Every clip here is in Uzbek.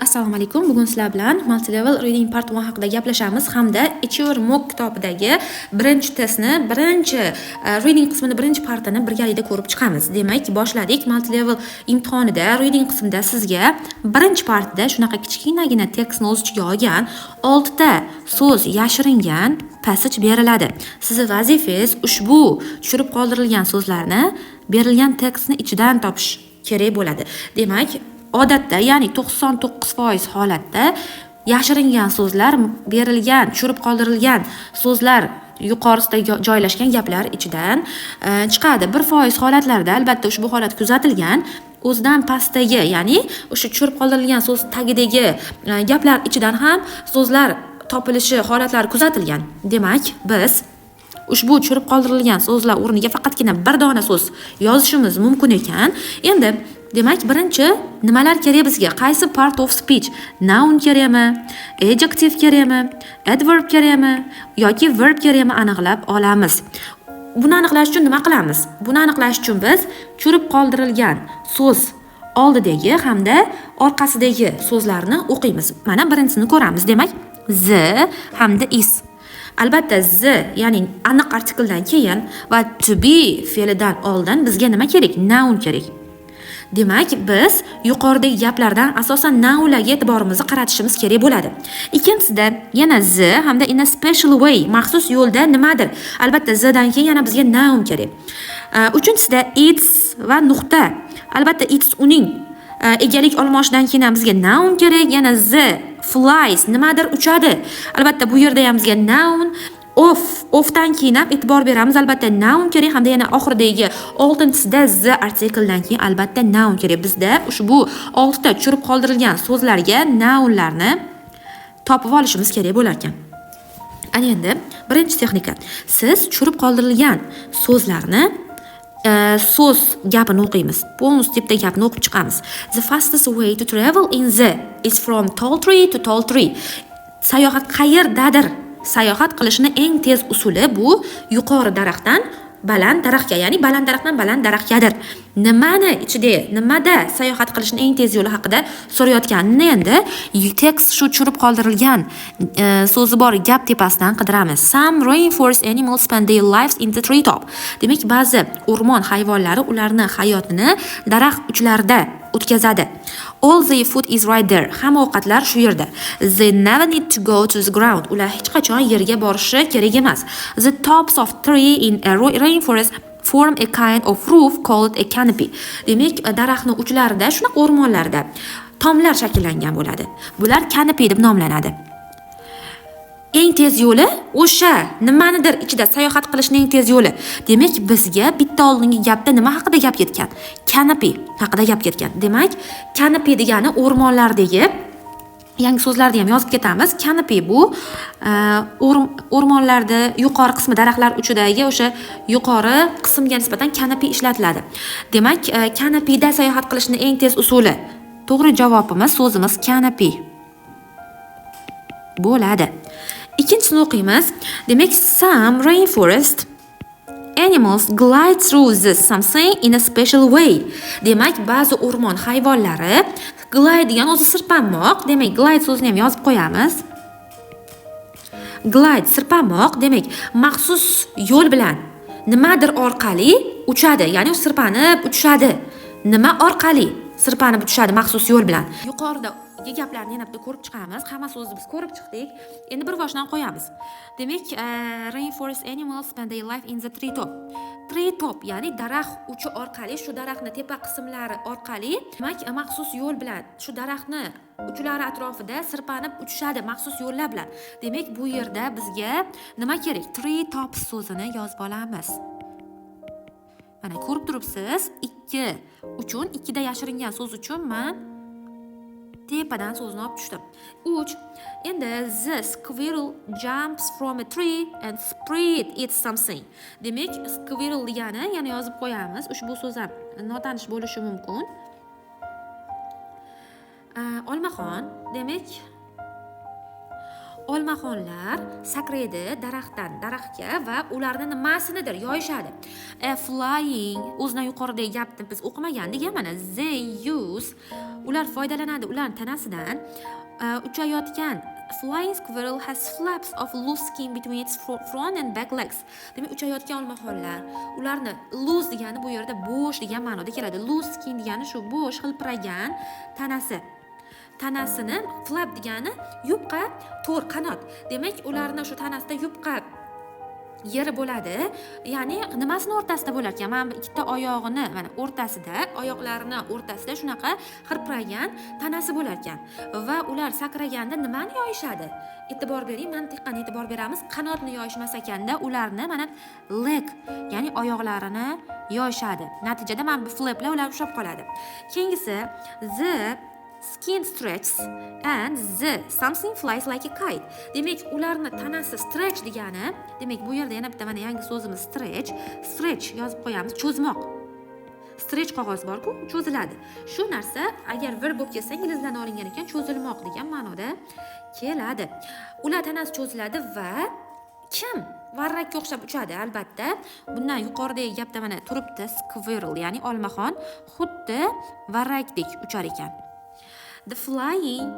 Assalomu alaykum. Bugun sizlar bilan Multilevel Reading Part 1 haqida gaplashamiz hamda Achiever Mock kitobidagi birinchi testni, birinchi reading qismini, birinchi partini birgalikda ko'rib chiqamiz. Demak, boshladik. Multilevel imtihonida reading qismida sizga birinchi partda shunaqa kichkinagina tekstni o'z ichiga olgan 6 ta so'z yashiringan passage beriladi. Sizning vazifangiz ushbu tushirib qoldirilgan so'zlarni berilgan tekstni ichidan topish kerak bo'ladi. Demak, odatda, ya'ni 99% holatda yashiringan so'zlar berilgan, tushirib qoldirilgan so'zlar yuqorisida joylashgan gaplar ichidan chiqadi. 1% holatlarda albatta ushbu holat kuzatilgan. O'zidan pastdagi, ya'ni o'sha tushirib qoldirilgan so'z tagidagi gaplar ichidan ham so'zlar topilishi holatlari kuzatilgan. Demak, biz ushbu tushirib qoldirilgan so'zlar o'rniga faqatgina bir dona so'z yozishimiz mumkin ekan. Endi demak, birinchi nimalar kerak bizga? Qaysi part of speech? Noun kerakmi? Adjective kerakmi? Adverb kerakmi? Yoki verb kerakmi aniqlab olamiz. Buni aniqlash uchun nima qilamiz? Buni aniqlash uchun biz tushirib qoldirilgan so'z oldidagi hamda orqasidagi so'zlarni o'qiymiz. Mana birinchisini ko'ramiz. Demak, the hamda is. Albatta, the, ya'ni aniq artikldan keyin va to be fe'lidan oldin bizga nima kerak? Noun kerak. Demak, biz yuqoridagi gaplardan asosan nounlarga e'tiborimizni qaratishimiz kerak bo'ladi. Ikkinchisida yana the hamda in a special way, maxsus yo'lda nimadir. Albatta, the dan keyin yana bizga noun kerak. Uchinchisida it's va nuqta. Albatta, it's uning egalik olmoshidan keyin bizga noun kerak, yana the flies nimadir uchadi. Albatta, bu yerda ham bizga noun ofdan keyin ham e'tibor beramiz. Albatta, noun kerak hamda yana oxiridagi 6-chisida the artikldan keyin albatta noun kerak. Bizda ushbu 6 ta tushirib qoldirilgan so'zlarga nounlarni topib olishimiz kerak bo'lar ekan. Ana endi birinchi texnika. Siz tushirib qoldirilgan so'zlarni so'z gapini o'qiymiz. Bonus tipda gapni o'qib chiqamiz. The fastest way to travel in the is from tall tree to tall tree. Sayohat qayerdadir? Sayohat qilishni eng tez usuli bu yuqori daraxtdan baland daraxtga, ya'ni baland daraxtdan baland daraxtgadir. Nimani ichida, nimada sayohat qilishni eng tez yo'li haqida so'rayotganini endi tekst shu tushirib qoldirilgan so'zi bor gap tepasidan qidiramiz. Some rainforest animals spend their lives in the treetop. Demak, ba'zi o'rmon hayvonlari ularni hayotini daraxt uchlarida o'tkazadi. All their food is right there. Hamma ovqatlar shu yerda. They never need to go to the ground. Ular hech qachon yerga borishi kerak emas. The tops of tree in a rainforest form a kind of roof called a canopy. Demak, daraxtning uchlarida, shunaqa o'rmonlarda tomlar shakllangan bo'ladi. Bular canopy deb nomlanadi. Eng tez yo'li o'sha nimanidir ichida sayohat qilishning eng tez yo'li. Demak, bizga bitta oldingi gapda nima haqida gap ketgan? Canopy haqida gap ketgan. Demak, canopy degani o'rmonlardagi yangi so'zlarni ham yozib ketamiz. Canopy bu o'rmonlarda yuqori qismi, daraxtlar uchidagi o'sha yuqori qismga nisbatan canopy ishlatiladi. Demak, canopyda sayohat qilishning eng tez usuli. To'g'ri javobimiz so'zimiz canopy bo'ladi. Ikkinchisini o'qiymiz. Demak, some rainforest animals glide through this something in a special way. Demak, ba'zi o'rmon hayvonlari glide degan o'zi sirpanmoq. Demak, glide so'zini ham yozib qo'yamiz. Glide sirpanmoq, demak, maxsus yo'l bilan nimadir orqali uchadi, ya'ni sirpanib uchadi. Nima orqali sirpanib uchadi maxsus yo'l bilan? Yuqorida gaplarni yana bitta ko'rib chiqamiz. Hamma so'zni biz ko'rib chiqdik. Endi bir boshdan qo'yamiz. Demak, rainforest animals spend their life in the treetop. Treetop, ya'ni daraxt uchi orqali, shu daraxtni tepa qismlari orqali, demak, maxsus yo'l bilan shu daraxtni uchlari atrofida sirpanib uchishadi maxsus yo'llar bilan. Demak, bu yerda bizga nima kerak? Treetop so'zini yozib olamiz. Mana ko'rib turibsiz, 2 uchun, 2 da yashiringan so'z uchun men tepadan so'zni olib tushdim. 3. Endi the squirrel jumps from a tree and spread eats something. Demak, squirrel degani yana yozib qo'yamiz. Ushbu so'z ham notanish bo'lishi mumkin. Olmaxon, demak, olmaxonlar sakraydi daraxtdan daraxtga va ularni nimasinidir yoyishadi. Flying o'zidan yuqoridagi gapni biz o'qimagandik, mana they use ular foydalanadi ularning tanasidan uchayotgan. Flying squirrel has flaps of loose skin between its front and back legs. Demak, uchayotgan olmaxonlar, ularni loose degani bu yerda bo'sh degan ma'noda keladi. Loose skin degani shu bo'sh, hilpiragan tanasi. Tanasini flap degani yupqa to'r qanot. Demak, ularni shu tanasida yupqa yeri bo'ladi. Ya'ni nimasini o'rtasida bo'lar ekan? Mana bu ikkita oyog'ini mana o'rtasida, oyoqlarini o'rtasida shunaqa hirpiragan tanasi bo'lar ekan. Va ular sakraganda nimani yoyishadi? E'tibor bering, mantiqan e'tibor beramiz. Qanotni yoyishmas ekanda, ularni mana leg, ya'ni oyoqlarini yoyishadi. Natijada mana bu flaplar ular ushlab qoladi. Keyingisi the skin stretches and the something flies like a kite. Demak, ularni tanasi stretch degani, demak bu yerda yana bitta mana yangi so'zimiz stretch yozib qo'yamiz, cho'zmoq. Stretch qog'oz bor-ku, cho'ziladi. Shu narsa agar verb bo'lib kelsa inglizdan olingan ekan, cho'zilmoq degan ma'noda keladi. Ular tanasi cho'ziladi va kim varrakka o'xshab uchadi? Albatta, bundan yuqoridagi gapda mana turibdi squirrel, ya'ni olmaxon xuddi varrakdek uchar ekan. The flying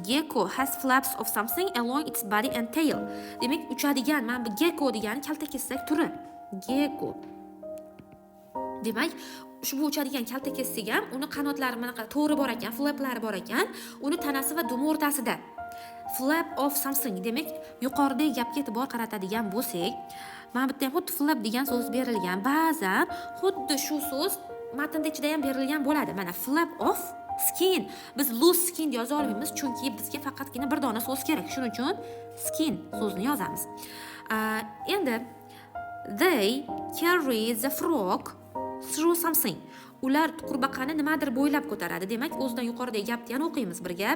gecko has flaps of something along its body and tail. Demak, uchadigan mana bu gecko degani kaltakesak turi. Gecko. Demak, ushbu uchadigan kaltakesak ham uni qanotlari mana to'ri bor ekan, flaplari bor ekan, uni tanasi va dumi o'rtasida. Flap of something. Demak, yuqoridagi gapga e'tibor qaratadigan bo'lsak, mana bu yerda ham xuddi flap degan so'z berilgan. Ba'zan xuddi shu so'z matnda ichida ham berilgan bo'ladi. Mana flap of skin. Biz loose skin yoza olmaymiz, chunki bizga faqatgina bir dona so'z kerak. Shuning uchun skin so'zini yozamiz. Endi they carry the frog through something. Ular qurbaqani nimadir bo'ylab ko'taradi. Demak, o'zidan yuqoridagi gapni yana o'qiymiz birga.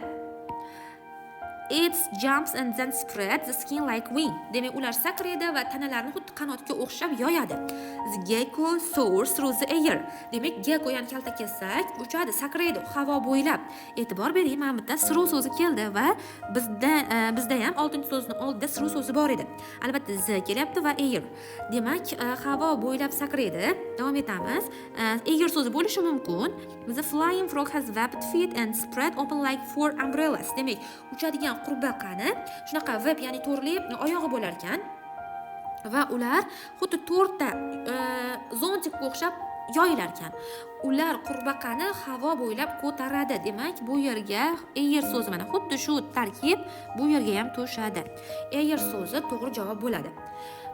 It jumps and then spreads the skin like wing. Demak, ular sakraydi va tanalarni xuddi qanotga o'xshab yoyadi. The gecko soars through the air. Demak, gecko ya'ni kaltakesak uchadi, sakraydi havo bo'ylab. E'tibor bering, mana bu yerda through so'zi keldi va bizda ham 6-so'zning oldida through so'zi bor edi. Albatta z kelyapti va air. Demak, havo bo'ylab sakraydi. Davom etamiz. Air so'zi bo'lishi mumkin. The flying frog has webbed feet and spread open like four umbrellas. Demak, uchadigan qurbaqani shunaqa web, ya'ni to'rli oyog'i bo'lar ekan va ular xuddi to'rtta zontikka o'xshab yoyilar ekan. Ular qurbaqani havo bo'ylab ko'taradi. Demak, bu yerga air so'zi mana xuddi shu tarkib bu yerga ham to'shadi. Air so'zi to'g'ri javob bo'ladi.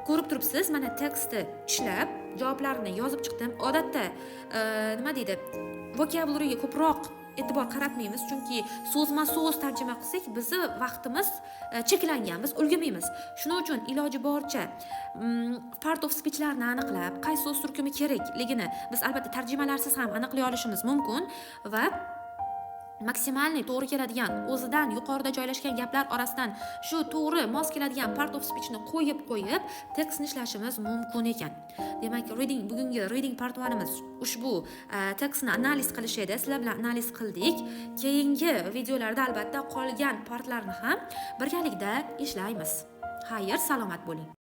Ko'rib turibsiz, mana tekstni ishlab javoblarini yozib chiqdim. Odatda nima deydi? Vokabulariga ko'proq e'tibor qaratmaymiz, chunki so'zma-so'z tarjima qilsak bizni vaqtimiz cheklangan, biz ulgurmaymiz. Shuning uchun iloji boricha part of speechlarni aniqlab, qaysi so'z turkumi kerakligini biz albatta tarjimalarsiz ham aniqlay olishimiz mumkin va maksimalniy to'g'ri keladigan, o'zidan yuqorida joylashgan gaplar orasidan shu to'g'ri mos keladigan part of speechni qo'yib tekstni ishlashimiz mumkin ekan. Demak, bugungi reading part 1imiz ushbu tekstni analiz qilish edi. Sizlar bilan analiz qildik. Keyingi videolarda albatta qolgan partlarni ham birgalikda ishlaymiz. Xayr, salomat bo'ling.